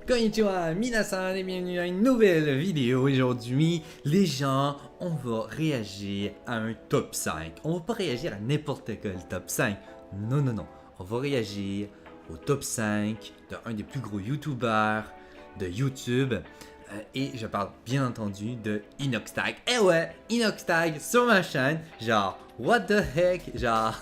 Konnichiwa, minasan et bienvenue à une nouvelle vidéo. Aujourd'hui, les gens, on va réagir à un top 5. On va pas réagir à n'importe quel top 5. Non, non, non. On va réagir au top 5 d'un des plus gros youtubeurs de YouTube. Et je parle bien entendu de Inoxtag. Eh ouais, Inoxtag sur ma chaîne. Genre, what the heck? Genre,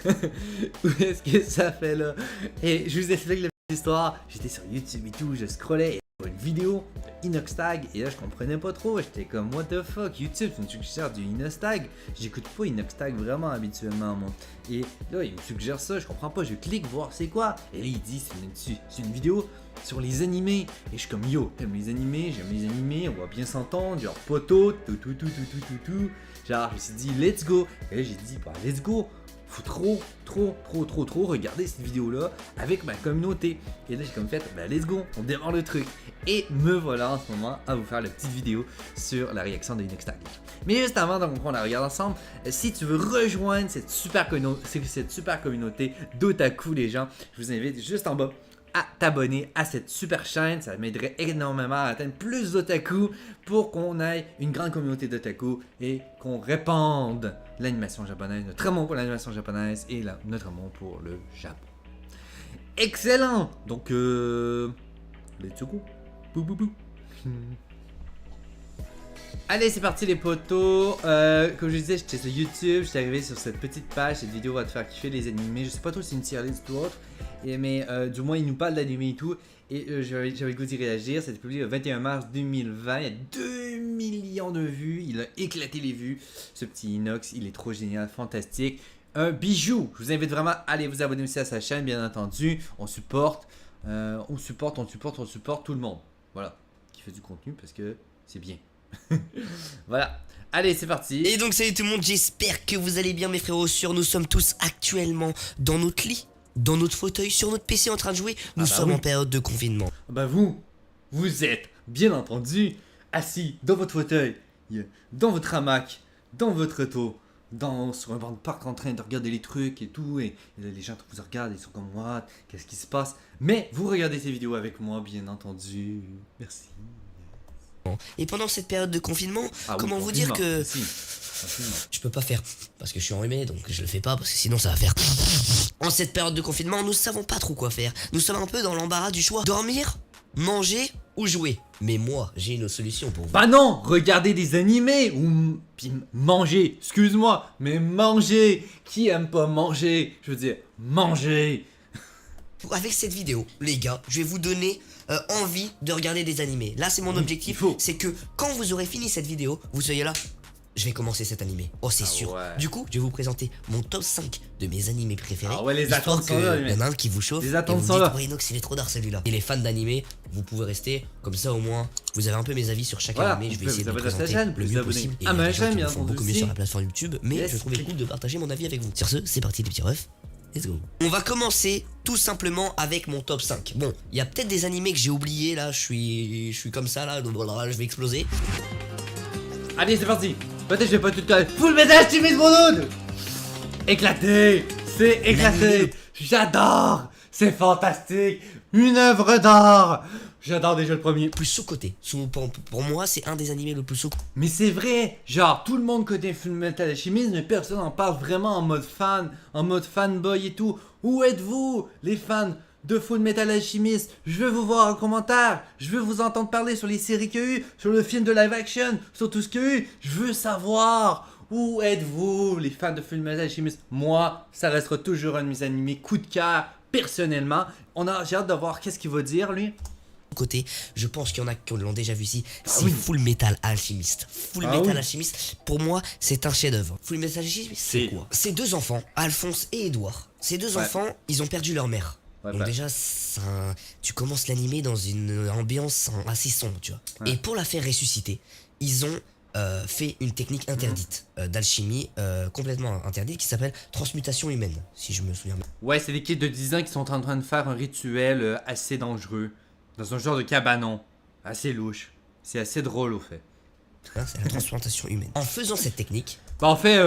où est-ce que ça fait là? Et je vous explique la histoire. J'étais sur YouTube et tout, je scrollais et je vois une vidéo de Inoxtag. Et là, je comprenais pas trop. J'étais comme, what the fuck? YouTube, tu me suggères du Inoxtag? J'écoute pas Inoxtag vraiment habituellement, moi. Et là, il me suggère ça, je comprends pas. Je clique voir c'est quoi. Et là, il dit, c'est une vidéo sur les animés. Et je suis comme, yo, j'aime les animés, on va bien s'entendre, genre poto, tout. Genre, je me suis dit, let's go. Et là, j'ai dit, bah, let's go. Faut trop regarder cette vidéo là avec ma communauté. Et là, j'ai comme fait, bah, let's go, on démarre le truc. Et me voilà en ce moment à vous faire la petite vidéo sur la réaction de Inoxtag. Mais juste avant qu'on la regarde ensemble, si tu veux rejoindre cette super communauté d'otaku, les gens, je vous invite juste en bas à t'abonner à cette super chaîne. Ça m'aiderait énormément à atteindre plus d'otaku pour qu'on ait une grande communauté d'otaku et qu'on répande l'animation japonaise, notre amour pour l'animation japonaise et notre amour pour le Japon. Excellent! Donc, let's go! Bou bou bou! Allez, c'est parti les potos. Comme je disais, j'étais sur YouTube, j'étais arrivé sur cette petite page. Cette vidéo va te faire kiffer les animés. Je sais pas trop si c'est une tier list ou autre, mais du moins il nous parle d'animés et tout. Et j'avais le goût d'y réagir. C'était publié le 21 mars 2020. Il y a 2 millions de vues. Il a éclaté les vues. Ce petit Inox, il est trop génial, fantastique. Un bijou. Je vous invite vraiment à aller vous abonner aussi à sa chaîne, bien entendu. On supporte tout le monde. Voilà, qui fait du contenu parce que c'est bien. Voilà, allez c'est parti. Et donc salut tout le monde, j'espère que vous allez bien mes frérots. Nous sommes tous actuellement dans notre lit, dans notre fauteuil, sur notre PC en train de jouer. Nous sommes en période de confinement. Bah vous êtes bien entendu assis dans votre fauteuil, dans votre hamac, dans votre auto, sur un banc de parc en train de regarder les trucs et tout. Et les gens vous regardent, ils sont comme what, qu'est-ce qui se passe? Mais vous regardez ces vidéos avec moi bien entendu. Merci. Et pendant cette période de confinement, comment vous dire que je peux pas faire parce que je suis enrhumé, donc je le fais pas parce que sinon ça va faire. En cette période de confinement, nous savons pas trop quoi faire. Nous sommes un peu dans l'embarras du choix. Dormir, manger ou jouer. Mais moi, j'ai une solution pour vous. Bah non, regardez des animés ou puis manger. Excuse-moi, mais manger. Qui aime pas manger? Je veux dire, manger. Avec cette vidéo, les gars, je vais vous donner envie de regarder des animés. Là, c'est mon objectif, c'est que quand vous aurez fini cette vidéo, vous soyez là, je vais commencer cet animé. Oh, c'est sûr. Ouais. Du coup, je vais vous présenter mon top 5 de mes animés préférés. Ah ouais, les attentes sont là. Il y en a un qui vous chauffe. Les attentes et vous sont dites, là. oh, Inox, il est trop d'art celui-là. Et les fans d'animés, vous pouvez rester. Comme ça, au moins, vous avez un peu mes avis sur chaque animé. Je vais essayer de vous présenter le mieux possible. Et ma chaîne, bien entendu, beaucoup mieux sur la plateforme YouTube. Mais je trouvais cool de partager mon avis avec vous. Sur ce, c'est parti les petits refs. Let's go. On va commencer tout simplement avec mon top 5. Bon, il y a peut-être des animés que j'ai oubliés là, je suis comme ça là, donc voilà, je vais exploser. Allez, c'est parti. Peut-être je vais pas tout le temps. Full Metal Alchemist Brotherhood. Éclaté. C'est éclaté. J'adore. C'est fantastique. Une œuvre d'art. J'adore déjà le premier. Plus sous-côté. Pour moi, c'est un des animés le plus sous. Mais c'est vrai, genre tout le monde connaît Full Metal Alchemist, mais personne en parle vraiment en mode fan, en mode fanboy et tout. Où êtes-vous, les fans de Full Metal Alchemist? Je veux vous voir en commentaire, je veux vous entendre parler sur les séries qu'il y a eu, sur le film de live action, sur tout ce qu'il y a eu. Je veux savoir, où êtes-vous, les fans de Full Metal Alchemist? Moi, ça restera toujours un de mes animés coup de cœur, personnellement. J'ai hâte de voir qu'est-ce qu'il va dire, lui. Côté, je pense qu'il y en a qui l'ont déjà vu ici, c'est Full Metal Alchemist. Full Metal Alchemist, pour moi, c'est un chef-d'œuvre. Full Metal Alchemist, c'est quoi? C'est deux enfants, Alphonse et Edouard. Ces deux enfants, ils ont perdu leur mère. Donc déjà, tu commences l'animé dans une ambiance assez sombre, tu vois. Et pour la faire ressusciter, ils ont fait une technique interdite d'alchimie, complètement interdite, qui s'appelle transmutation humaine, si je me souviens bien. Ouais, c'est des kids de 10 ans qui sont en train de faire un rituel assez dangereux. Dans un genre de cabanon, assez louche. C'est assez drôle au fait. C'est la transmutation humaine. En faisant cette technique... Bah en fait,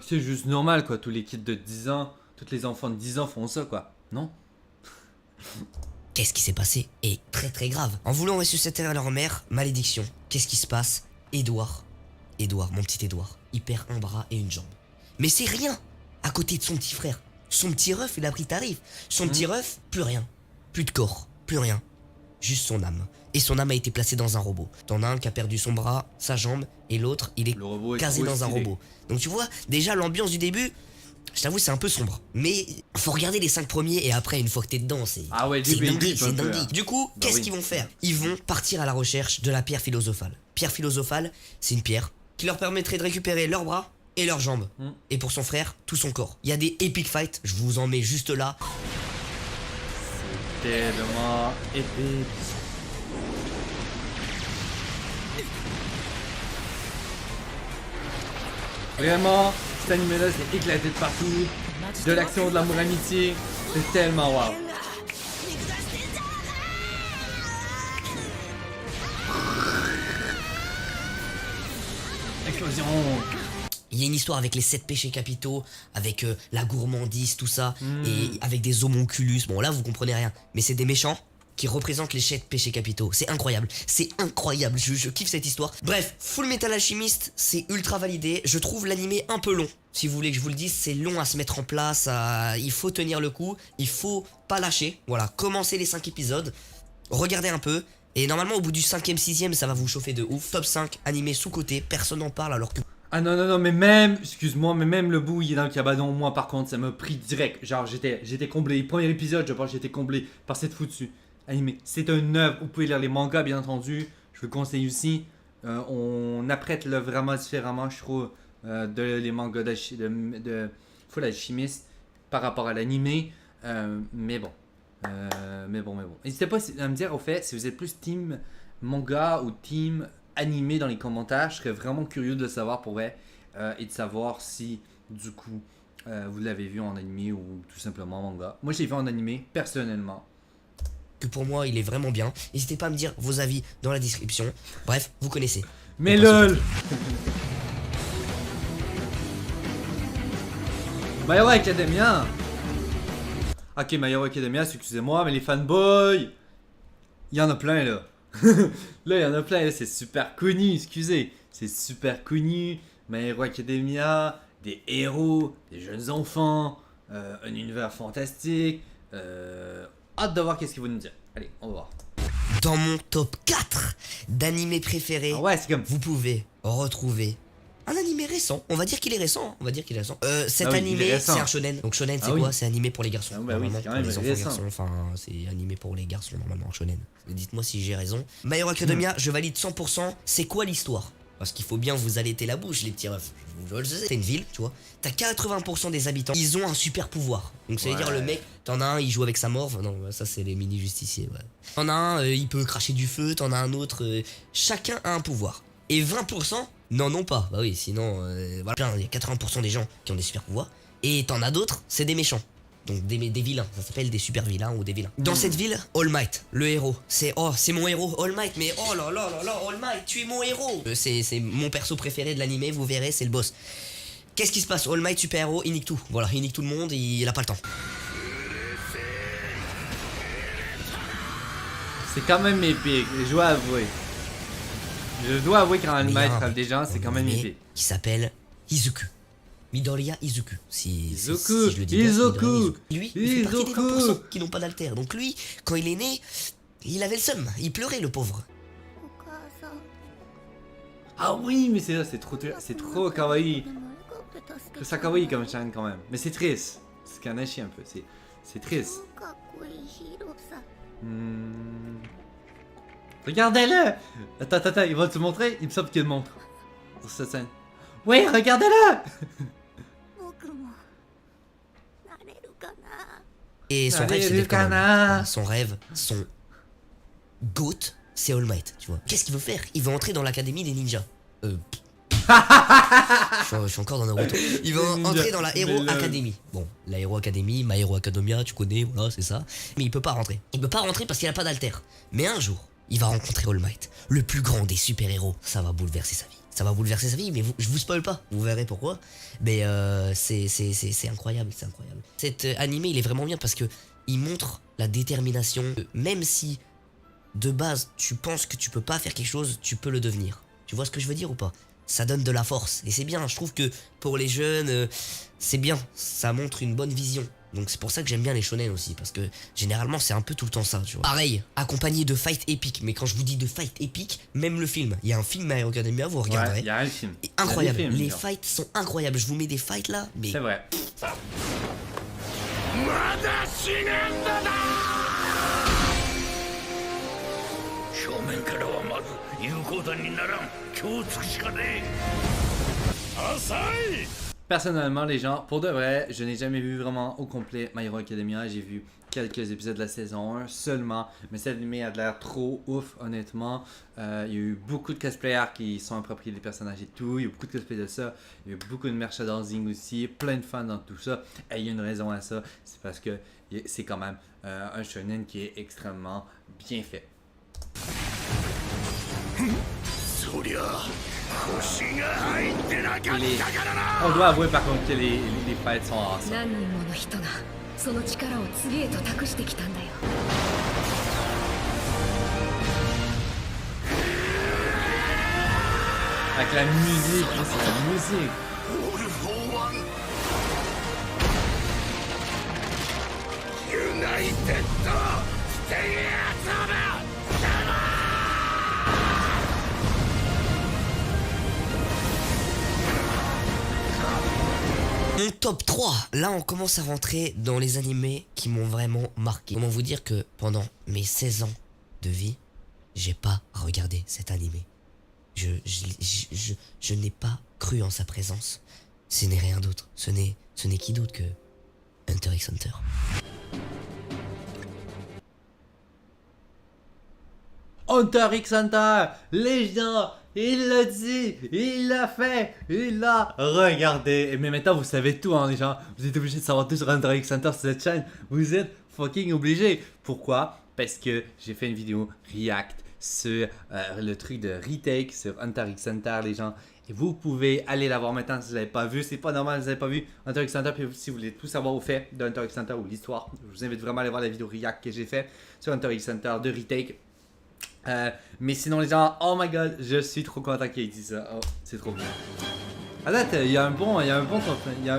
c'est juste normal quoi, tous les kids de 10 ans, tous les enfants de 10 ans font ça quoi, non? qu'est-ce qui s'est passé est très très grave. En voulant ressusciter leur mère, malédiction. Qu'est-ce qui se passe? Edouard, mon petit Edouard, il perd un bras et une jambe. Mais c'est rien à côté de son petit frère. Son petit ref, il a pris tarif. Son petit ref, plus rien. Plus de corps, plus rien. Juste son âme. Et son âme a été placée dans un robot. T'en as un qui a perdu son bras, sa jambe, et l'autre, il est casé dans un robot. Donc tu vois, déjà l'ambiance du début, je t'avoue, c'est un peu sombre. Mais faut regarder les 5 premiers et après, une fois que t'es dedans, c'est dinguerie, c'est dinguerie. Du coup, qu'est-ce qu'ils vont faire? Ils vont partir à la recherche de la pierre philosophale. Pierre philosophale, c'est une pierre qui leur permettrait de récupérer leurs bras et leurs jambes. Et pour son frère, tout son corps. Il y a des epic fights, je vous en mets juste là. C'est tellement épique. Vraiment, cet anime-là, c'est éclaté de partout. De l'action, de l'amour, amitié. C'est tellement wow. Explosion. Il y a une histoire avec les 7 péchés capitaux, avec la gourmandise, tout ça, et avec des homonculus. Bon, là, vous comprenez rien. Mais c'est des méchants qui représentent les 7 péchés capitaux. C'est incroyable. C'est incroyable. Je kiffe cette histoire. Bref, Full Metal Alchemist, c'est ultra validé. Je trouve l'animé un peu long. Si vous voulez que je vous le dise, c'est long à se mettre en place. Il faut tenir le coup. Il faut pas lâcher. Voilà, commencez les 5 épisodes. Regardez un peu. Et normalement, au bout du 5e, 6e, ça va vous chauffer de ouf. Top 5, animé sous-côté. Personne n'en parle alors que... Ah non, non, non, mais même, excuse-moi, mais même le bout, il est dans le cabanon, moi par contre, ça m'a pris direct. Genre, j'étais comblé. Premier épisode, je pense que j'étais comblé par cette foutue animé. C'est une œuvre, vous pouvez lire les mangas, bien entendu. Je vous le conseille aussi. On apprête le vraiment différemment, je trouve, les mangas de Full Alchemist par rapport à l'animé. Mais bon. N'hésitez pas à me dire, au fait, si vous êtes plus team manga ou team animé dans les commentaires. Je serais vraiment curieux de le savoir pour vrai et de savoir si du coup vous l'avez vu en animé ou tout simplement en manga. Moi je l'ai vu en animé personnellement. Que pour moi il est vraiment bien. N'hésitez pas à me dire vos avis dans la description. Bref, vous connaissez. Mais lol. My Hero Academia. Ok, My Hero Academia, excusez-moi, mais les fanboys, il y en a plein là. Là, il y en a plein, là, c'est super connu, excusez. C'est super connu. My Hero Academia, des héros, des jeunes enfants, un univers fantastique. Hâte de voir qu'est-ce qu'ils vont nous dire. Allez, on va voir. Dans mon top 4 d'animés préférés, Ouais, c'est comme... vous pouvez retrouver un animé récent. On va dire qu'il est récent. Cet animé, c'est un shonen. Donc shonen, c'est quoi? C'est animé pour les garçons. Bah oui, c'est quand même les enfants récent. garçons. Enfin, c'est animé pour les garçons normalement, shonen. Dites-moi si j'ai raison. My Hero Academia, je valide 100%. C'est quoi l'histoire? Parce qu'il faut bien vous allaiter la bouche, les petits refs. Je le sais. C'est une ville, tu vois. T'as 80% des habitants. Ils ont un super pouvoir. Donc ça veut dire le mec, t'en as un, il joue avec sa morve. Non, ça c'est les mini justiciers. Ouais. T'en as un, il peut cracher du feu. T'en as un autre. Chacun a un pouvoir. Et 20% n'en ont pas. Bah oui, sinon, voilà. Il y a 80% des gens qui ont des super pouvoirs. Et t'en as d'autres, c'est des méchants. Donc des vilains, ça s'appelle des super vilains ou des vilains. Dans cette ville, All Might, le héros. C'est mon héros, All Might, mais oh là là là là, All Might, tu es mon héros. C'est mon perso préféré de l'animé, vous verrez, c'est le boss. Qu'est-ce qui se passe? All Might, super héros, il nique tout. Voilà, il nique tout le monde, il a pas le temps. C'est quand même épique, je dois avouer. Je dois avouer qu'un All Might frappe des gens, c'est quand même épique. Qui s'appelle Izuku. Midoriya Izuku. Si je le dis Izuku. Lui, il fait partie des 20% qui n'ont pas d'alter. Donc lui, quand il est né, il avait le seum. Il pleurait, le pauvre. Ah oui, mais c'est trop kawaii. C'est ça kawaii comme chaîne quand même. Mais c'est triste. C'est Kanashi un peu. C'est triste. Regardez-le. Attends, il va te montrer. Il me semble qu'il le montre. Sur cette scène. Oui, regardez-le. Et son rêve, c'est d'être comme un... Son rêve, son GOAT, c'est All Might, tu vois. Qu'est-ce qu'il veut faire? Il veut entrer dans l'académie des ninjas. Je suis encore dans Naruto. Il veut entrer dans la Hero Academy. Bon, la Hero Academy, My Hero Academia, tu connais, voilà, c'est ça. Mais il peut pas rentrer. Il peut pas rentrer parce qu'il a pas d'alter. Mais un jour, il va rencontrer All Might, le plus grand des super-héros. Ça va bouleverser sa vie. Ça va bouleverser sa vie, mais je vous spoil pas, vous verrez pourquoi. Mais c'est incroyable, c'est incroyable. Cet animé, il est vraiment bien parce que il montre la détermination. Même si de base tu penses que tu peux pas faire quelque chose, tu peux le devenir. Tu vois ce que je veux dire ou pas? Ça donne de la force et c'est bien. Je trouve que pour les jeunes, c'est bien. Ça montre une bonne vision. Donc c'est pour ça que j'aime bien les shonen aussi, parce que généralement c'est un peu tout le temps ça, tu vois. Pareil, accompagné de fight épiques. Mais quand je vous dis de fight épiques, même le film. Il y a un film My Hero Academia, vous regarderez. Ouais, il y a un film. Et incroyable. Films, les genre. fights sont incroyables. Je vous mets des fights là, mais C'est vrai. Personnellement, les gens, pour de vrai, je n'ai jamais vu vraiment au complet My Hero Academia. J'ai vu quelques épisodes de la saison 1 seulement, mais cet animé a de l'air trop ouf, honnêtement. Il y a eu beaucoup de cosplayers qui sont appropriés des personnages et tout. Il y a eu beaucoup de cosplay de ça. Il y a eu beaucoup de merchandising aussi, plein de fans dans tout ça. Et il y a une raison à ça, c'est parce que c'est quand même un shonen qui est extrêmement bien fait. On doit avouer par contre que les fights sont awesome. 何人もの人がその力を次へと託してきたんだよ。 Avec la musique, c'est la musique. mon top 3. Là on commence à rentrer dans les animés qui m'ont vraiment marqué. Comment vous dire que pendant mes 16 ans de vie, j'ai pas regardé cet animé. Je n'ai pas cru en sa présence. Ce n'est rien d'autre. Ce n'est qui d'autre que Hunter x Hunter. Hunter x Hunter, les gens, il l'a dit, il l'a fait, il l'a regardé. Mais maintenant vous savez tout, hein, les gens. Vous êtes obligés de savoir tout sur Hunter x Hunter sur cette chaîne. Vous êtes fucking obligés. Pourquoi? Parce que j'ai fait une vidéo react sur le truc de retake sur Hunter x Hunter, les gens. Et vous pouvez aller la voir maintenant si vous ne l'avez pas vu. C'est pas normal si vous n'avez pas vu Hunter x Hunter. Puis si vous voulez tout savoir au fait de Hunter x Hunter ou l'histoire, je vous invite vraiment à aller voir la vidéo react que j'ai fait sur Hunter x Hunter de retake. Mais sinon les gens, oh my god, je suis trop content qu'il ait dit ça. Oh, c'est trop bien. À date, il y a un bon top, il y a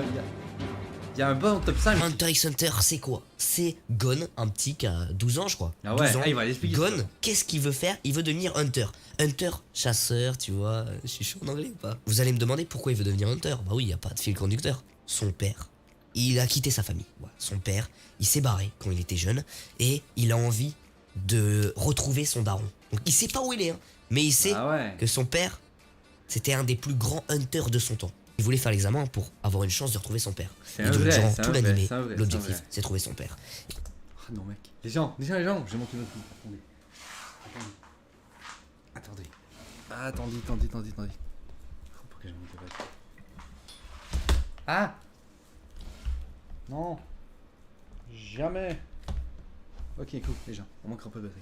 un bon top 5. Hunter x Hunter, c'est quoi? C'est Gon, un petit qui a 12 ans je crois. Ah ouais, 12 ans. il va l'expliquer. Gon, qu'est-ce qu'il veut faire? Il veut devenir Hunter. Hunter, chasseur, tu vois. Je suis chaud en anglais ou pas? Vous allez me demander pourquoi il veut devenir Hunter. Bah oui, il n'y a pas de fil conducteur. Son père, il a quitté sa famille. Ouais, son père, il s'est barré quand il était jeune et il a envie de retrouver son daron. Donc il sait pas où il est, hein, mais il sait que son père, c'était un des plus grands hunters de son temps. Il voulait faire l'examen pour avoir une chance de retrouver son père. Et donc durant tout l'animé, l'objectif, c'est trouver son père. Ah non mec, les gens, je vais monter notre truc. Attendez. Faut pas que je monte là. Ah non, jamais. Ok, cool, les gens, on manquera pas de batterie.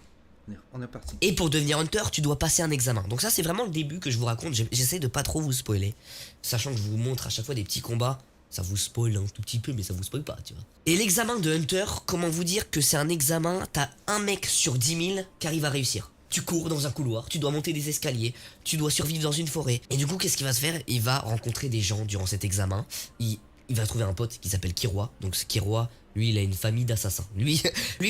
On est parti. Et pour devenir Hunter, tu dois passer un examen. Donc ça, c'est vraiment le début que je vous raconte. J'essaie de pas trop vous spoiler, sachant que je vous montre à chaque fois des petits combats. Ça vous spoil un tout petit peu, mais ça vous spoil pas, tu vois. Et l'examen de Hunter, comment vous dire que c'est un examen? T'as un mec sur 10 000 qui arrive à réussir. Tu cours dans un couloir, tu dois monter des escaliers, tu dois survivre dans une forêt. Et du coup, qu'est-ce qu'il va se faire? Il va rencontrer des gens durant cet examen. Il va trouver un pote qui s'appelle Killua. Donc ce Killua, lui, il a une famille d'assassins. Lui,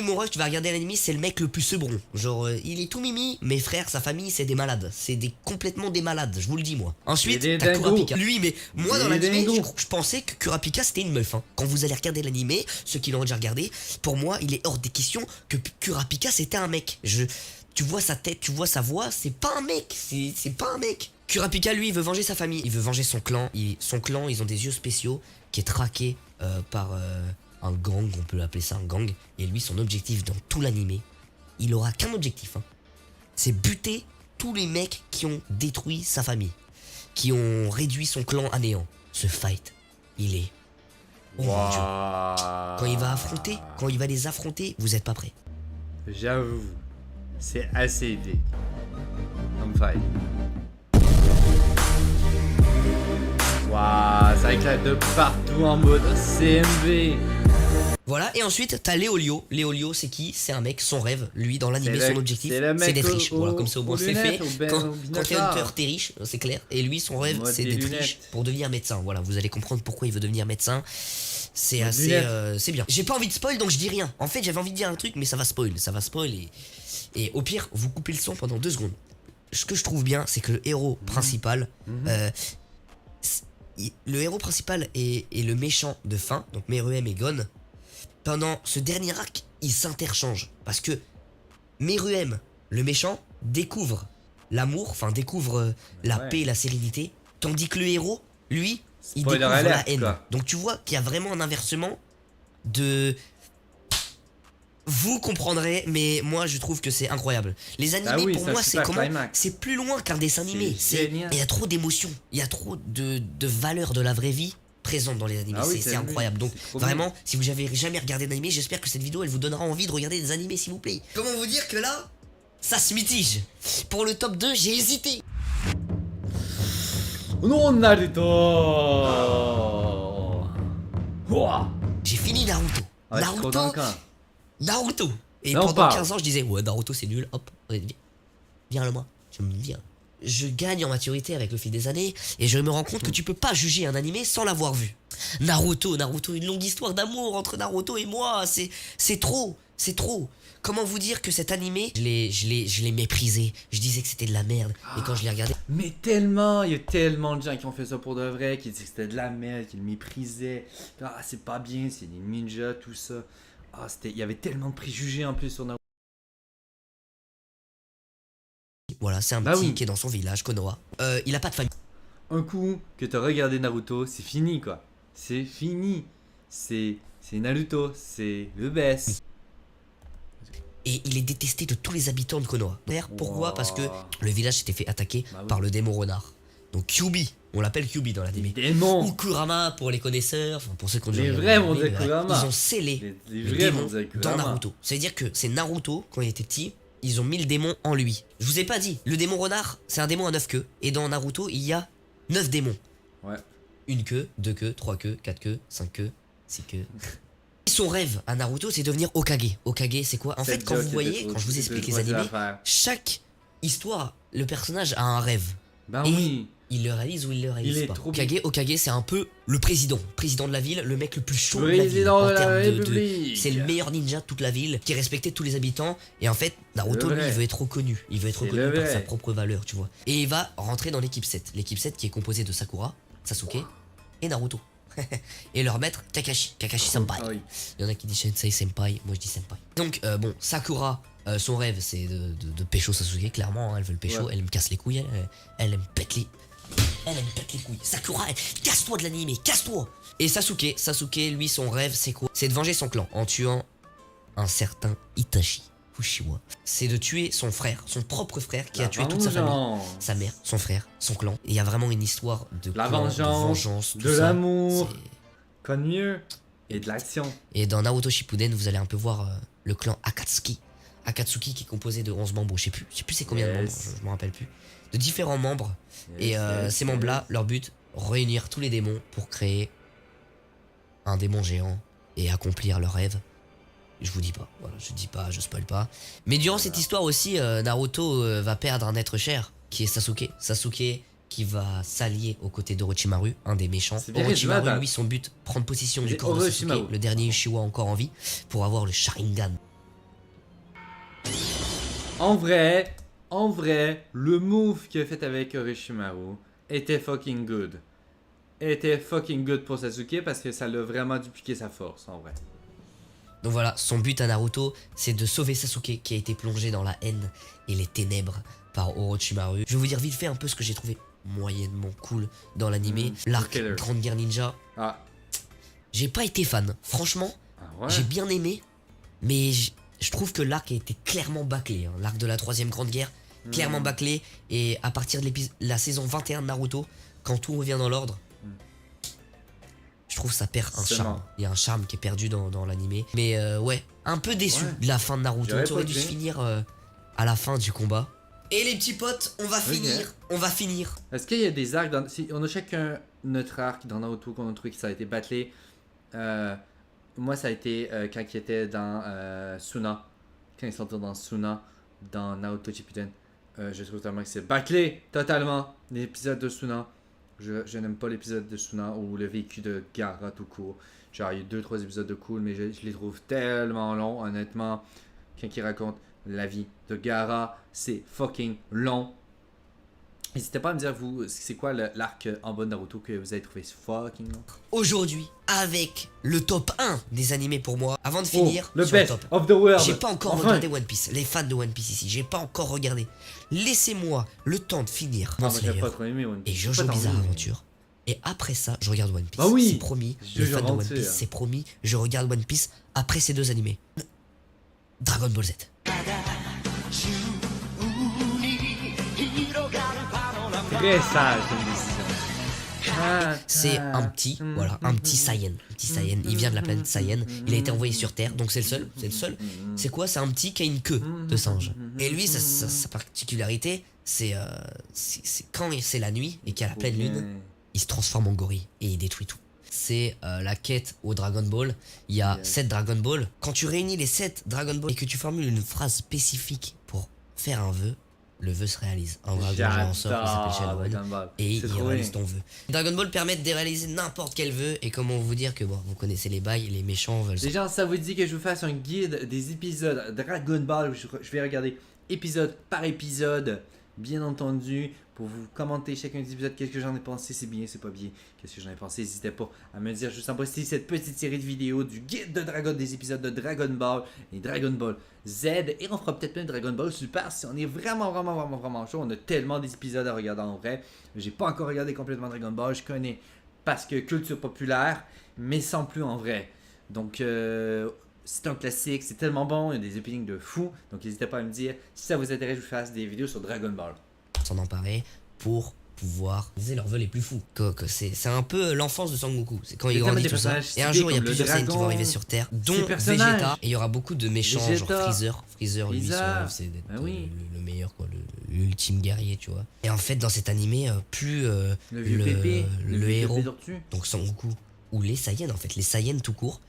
mon ref, tu vas regarder l'ennemi, c'est le mec le plus sebron. Genre, il est tout mimi. Mes frères, sa famille, c'est des malades. C'est complètement des malades, je vous le dis, moi. Ensuite, t'as Kurapika. Lui, mais moi, dans l'animé, je pensais que Kurapika, c'était une meuf. Hein. Quand vous allez regarder l'animé, ceux qui l'ont déjà regardé, pour moi, il est hors des questions que Kurapika, c'était un mec. Tu vois sa tête, tu vois sa voix, c'est pas un mec. C'est pas un mec. Kurapika, lui, il veut venger sa famille. Il veut venger son clan. Son clan, ils ont des yeux spéciaux qui est traqué par... un gang, on peut l'appeler ça un gang. Et lui, son objectif dans tout l'animé, il aura qu'un objectif, hein. C'est buter tous les mecs qui ont détruit sa famille, qui ont réduit son clan à néant. Ce fight, il est... Oh mon Dieu. Quand il va les affronter, vous êtes pas prêts. J'avoue, c'est assez épique. Comme fight. Waouh, ça éclate de partout en mode CMV. Voilà, et ensuite t'as Léolio. Léolio, c'est qui? C'est un mec, son rêve, lui dans l'animé, son objectif, c'est d'être riche. Voilà, comme ça au moins c'est fait. Quand t'es hunter, t'es riche, c'est clair. Et lui, son rêve, c'est d'être riche pour devenir médecin. Voilà, vous allez comprendre pourquoi il veut devenir médecin. C'est assez. C'est bien. J'ai pas envie de spoil, donc je dis rien. En fait, j'avais envie de dire un truc, mais ça va spoil. Ça va spoil et au pire, vous coupez le son pendant 2 secondes. Ce que je trouve bien, c'est que le héros principal. Le héros principal et le méchant de fin, donc Meruem et Gon, pendant ce dernier arc, ils s'interchangent. Parce que Meruem, le méchant, découvre l'amour, enfin découvre la paix et la sérénité, tandis que le héros, lui, il découvre la haine. Quoi. Donc tu vois qu'il y a vraiment un inversement de... Vous comprendrez, mais moi je trouve que c'est incroyable. Les animés pour moi c'est comment? C'est plus loin qu'un dessin animé. Il y a trop d'émotions, il y a trop de valeurs de la vraie vie présentes dans les animés. C'est incroyable. Donc vraiment, si vous n'avez jamais regardé d'animé, j'espère que cette vidéo elle vous donnera envie de regarder des animés s'il vous plaît. Comment vous dire que là, ça se mitige. Pour le top 2, j'ai hésité. Non, Naruto. J'ai fini Naruto. Naruto. Et non, pendant 15 ans, je disais, ouais, Naruto c'est nul, hop, viens le moi, je me viens. Je gagne en maturité avec le fil des années, et je me rends compte que tu peux pas juger un animé sans l'avoir vu. Naruto, une longue histoire d'amour entre Naruto et moi, c'est trop. Comment vous dire que cet animé, je l'ai méprisé, je disais que c'était de la merde, et quand je l'ai regardé... Mais tellement, il y a tellement de gens qui ont fait ça pour de vrai, qui disaient que c'était de la merde, qui le méprisaient, ah c'est pas bien, c'est des ninjas, tout ça. Ah, il y avait tellement de préjugés en plus sur Naruto. Voilà, c'est un petit qui est dans son village, Konoha. Il a pas de famille. Un coup que t'as regardé Naruto, c'est fini quoi. C'est fini. C'est Naruto, c'est le best. Et il est détesté de tous les habitants de Konoha. Pourquoi? Parce que le village s'était fait attaquer par le démon renard. Donc Kyuubi, on l'appelle Kyuubi dans l'anime. Démon. Ou Kurama pour les connaisseurs, enfin pour ceux qui ont déjà les vrais vont dire Kurama. Ils ont scellé le démon dans Naruto. Ça veut dire que c'est Naruto, quand il était petit, ils ont mis le démon en lui. Je vous ai pas dit, le démon renard, c'est un démon à 9 queues. Et dans Naruto, il y a 9 démons. Ouais. 1 queue, 2 queues, 3 queues, 4 queues, 5 queues, 6 queues. Son rêve à Naruto, c'est devenir Hokage. Hokage, c'est quoi? En fait, quand vous voyez, quand je vous explique les animés, chaque histoire, le personnage a un rêve. Ben oui. Il le réalise ou il le réalise pas. Hokage, c'est un peu le président de la ville, le mec le plus chaud de la ville. C'est le meilleur ninja de toute la ville, qui respectait tous les habitants. Et en fait, Naruto, lui, il veut être reconnu. Il veut être reconnu par sa propre valeur, tu vois. Et il va rentrer dans l'équipe 7. L'équipe 7 qui est composée de Sakura, Sasuke et Naruto. Et leur maître, Kakashi Senpai. Il y en a qui disent Sensei Senpai, moi je dis Senpai. Donc, bon, Sakura, son rêve, c'est de pécho Sasuke, clairement. Hein, elle veut le pécho, elle me casse les couilles, elle me pète les... Elle me pète les couilles. Sakura, casse-toi de l'anime, casse-toi. Et Sasuke, lui, son rêve, c'est quoi? C'est de venger son clan en tuant un certain Itachi Uchiwa. C'est de tuer son frère, son propre frère, qui a tué toute sa famille, sa mère, son frère, son clan. Et il y a vraiment une histoire de la clan, vengeance, de l'amour, quoi de mieux, et de l'action. Et dans Naruto Shippuden, vous allez un peu voir le clan Akatsuki. Akatsuki qui est composé de 11 membres, je sais plus c'est combien de membres, je me rappelle plus. De différents membres. Et ces membres-là, leur but, réunir tous les démons pour créer un démon géant et accomplir leur rêve. Je vous dis pas, voilà, je dis pas, je spoil pas. Mais durant cette histoire aussi, Naruto va perdre un être cher, qui est Sasuke. Sasuke qui va s'allier aux côtés d'Orochimaru, un des méchants. Orochimaru, lui, son but, prendre possession du corps de Sasuke, le dernier Uchiwa encore en vie, pour avoir le Sharingan. En vrai, le move qu'il a fait avec Orochimaru était fucking good. Était fucking good pour Sasuke parce que ça l'a vraiment dupliqué sa force, en vrai. Donc voilà, son but à Naruto, c'est de sauver Sasuke qui a été plongé dans la haine et les ténèbres par Orochimaru. Je vais vous dire vite fait un peu ce que j'ai trouvé moyennement cool dans l'animé. L'arc Grande Guerre Ninja. J'ai pas été fan, franchement, j'ai bien aimé, mais je trouve que l'arc a été clairement bâclé. Hein. L'arc de la 3ème Grande Guerre, clairement bâclé. Et à partir de la saison 21 de Naruto, quand tout revient dans l'ordre, je trouve que ça perd un charme. Il y a un charme qui est perdu dans l'animé. Mais ouais, un peu déçu de la fin de Naruto. Ça aurait dû se finir à la fin du combat. Et les petits potes, on va finir. Est-ce qu'il y a des arcs si on a chacun notre arc dans Naruto qu'on a trouvé que ça a été battlé. moi ça a été quand il était dans Suna. Quand ils sont dans Suna, dans Naruto Shippuden. Je trouve totalement que c'est bâclé, totalement, l'épisode de Suna. Je n'aime pas l'épisode de Suna ou le vécu de Gaara tout court. Genre, il y a 2-3 épisodes de cool, mais je les trouve tellement longs, honnêtement. Quand il raconte la vie de Gaara, c'est fucking long. N'hésitez pas à me dire, vous, c'est quoi l'arc en bas de Naruto que vous avez trouvé fucking long? Aujourd'hui, avec le top 1 des animés pour moi, avant de finir, le sur best le top. of the world. J'ai pas encore regardé One Piece, les fans de One Piece ici, j'ai pas encore regardé. Laissez-moi le temps de finir Non, Demon moi j'ai Slayer pas trop aimé One et Piece. Jojo Bizarre Adventure. Et après ça, je regarde One Piece. Ah oui, c'est promis, je les fans de One rentre, Piece, c'est promis, je regarde One Piece après ces deux animés. Dragon Ball Z. Très sage comme décision. C'est un petit, voilà, un petit Saiyan. Un petit Saiyan, il vient de la planète Saiyan. Il a été envoyé sur Terre, donc c'est le seul. C'est le seul. C'est quoi? C'est un petit qui a une queue de singe. Et lui, sa particularité, c'est quand c'est la nuit et qu'il y a la pleine lune, il se transforme en gorille et il détruit tout. C'est la quête au Dragon Ball. Il y a 7 Dragon Ball. Quand tu réunis les 7 Dragon Ball et que tu formules une phrase spécifique pour faire un vœu, le vœu se réalise. Un dragon géant sort qui s'appelle Shenron et il réalise ton vœu. Dragon Ball permet de réaliser n'importe quel vœu et comment vous dire que bon, vous connaissez les bails, les méchants veulent ça. Les gens, ça vous dit que je vous fasse un guide des épisodes Dragon Ball. Je vais regarder épisode par épisode, bien entendu, pour vous commenter chacun des épisodes. Qu'est-ce que j'en ai pensé, c'est bien, c'est pas bien. Qu'est-ce que j'en ai pensé, n'hésitez pas à me dire juste en poster cette petite série de vidéos du guide de Dragon, des épisodes de Dragon Ball et Dragon Ball Z. Et on fera peut-être même Dragon Ball Super si on est vraiment chaud. On a tellement d'épisodes à regarder en vrai. J'ai pas encore regardé complètement Dragon Ball, je connais parce que culture populaire, mais sans plus en vrai. Donc c'est un classique, c'est tellement bon, il y a des openings de fou. Donc n'hésitez pas à me dire si ça vous intéresse, je vous fasse des vidéos sur Dragon Ball. S'en emparer pour pouvoir réaliser leurs vœux les plus fous. C'est un peu l'enfance de Sangoku. C'est quand il grandit tout ça. Et un jour, il y a plusieurs scènes qui vont arriver sur Terre, dont Vegeta. Et il y aura beaucoup de méchants, genre Freezer. Freezer, lui, son rêve, c'est d'être le meilleur, quoi, l'ultime guerrier, tu vois. Et en fait, dans cet animé, plus le héros, donc Sangoku, ou les Saiyans, en fait, les Saiyans tout court,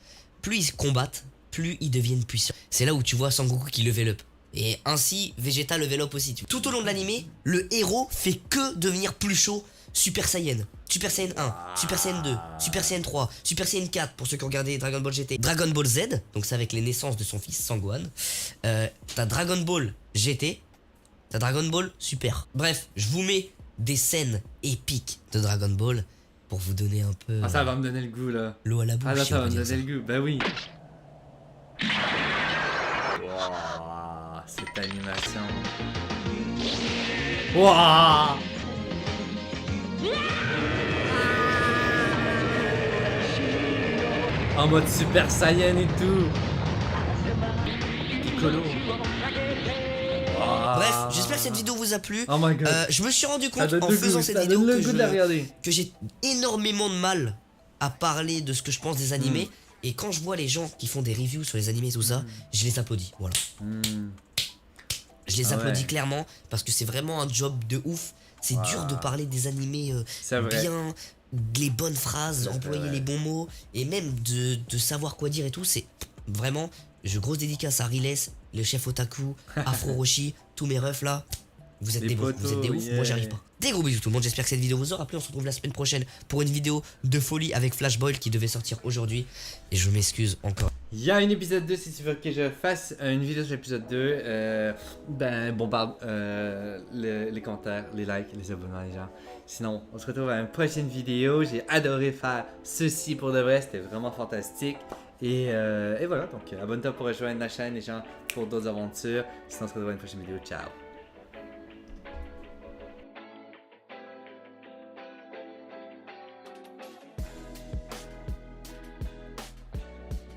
plus ils combattent, plus ils deviennent puissants. C'est là où tu vois Sangoku qui level up. Et ainsi, Vegeta level up aussi. Tout au long de l'animé, le héros fait que devenir plus chaud. Super Saiyan, Super Saiyan 1, Super Saiyan 2, Super Saiyan 3, Super Saiyan 4 pour ceux qui ont regardé Dragon Ball GT. Dragon Ball Z, donc c'est avec les naissances de son fils Sangohan. T'as Dragon Ball GT, t'as Dragon Ball Super. Bref, je vous mets des scènes épiques de Dragon Ball pour vous donner un peu... Ah, ça va me donner le goût là. L'eau à la bouche. Ah là, si ça on va peut me dire donner ça. le goût, bah oui. Cette animation. Wouah! En mode Super Saiyan et tout. Piccolo. Bref, j'espère que cette vidéo vous a plu. Oh my god. Je me suis rendu Ça compte donne en le faisant goût, cette ça vidéo donne le goût de la regarder. que j'ai énormément de mal à parler de ce que je pense des animés. Et quand je vois les gens qui font des reviews sur les animés et tout ça, je les applaudis. Voilà. Je les applaudis clairement parce que c'est vraiment un job de ouf. C'est dur de parler des animés bien, les bonnes phrases, employer les bons mots et même de savoir quoi dire et tout. C'est vraiment, grosse dédicace à Riles, le chef otaku, Afro Roshi, tous mes refs là. Vous êtes des bons, vous êtes des ouf, moi j'y arrive pas. Des gros bisous tout le monde, j'espère que cette vidéo vous aura plu. On se retrouve la semaine prochaine pour une vidéo de folie avec Flash Boy qui devait sortir aujourd'hui. Et je m'excuse encore. Il y a un épisode 2 si tu veux que je fasse une vidéo sur l'épisode 2. Bombarde les commentaires, les likes, les abonnements les gens. Sinon, on se retrouve à une prochaine vidéo. J'ai adoré faire ceci pour de vrai, c'était vraiment fantastique. Et voilà, donc abonne-toi pour rejoindre la chaîne les gens pour d'autres aventures. Sinon, on se retrouve à une prochaine vidéo. Ciao!